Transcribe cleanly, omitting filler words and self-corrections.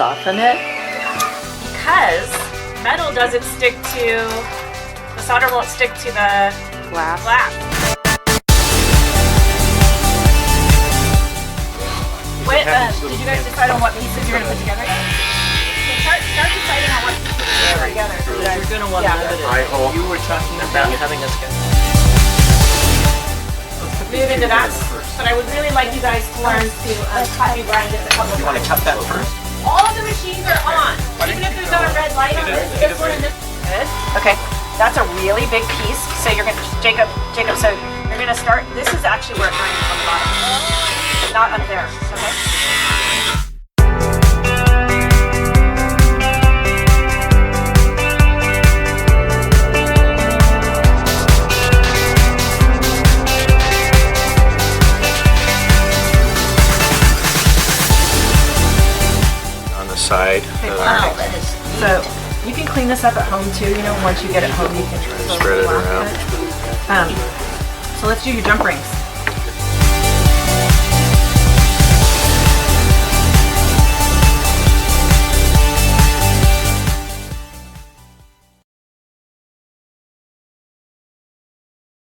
soften it? Because metal doesn't stick to, the solder won't stick to the glass. Wait, did you guys decide on what pieces you're going to put together? Start deciding on what pieces you're going to put together. You're going to want to limit it. You were talking about having us go. Move into that, but I would really like you guys to learn to cut and grind this a couple times. You want to cut that first? All the machines are on, even if there's not a red light on this one and this. Good. Okay, that's a really big piece. So you're gonna, Jacob. So you're gonna start. This is actually where it grinds on the bottom, not up there. Okay. Side. Wow, that is neat. So you can clean this up at home too. You know, once you get it home, you can spread it around. So let's do your jump rings.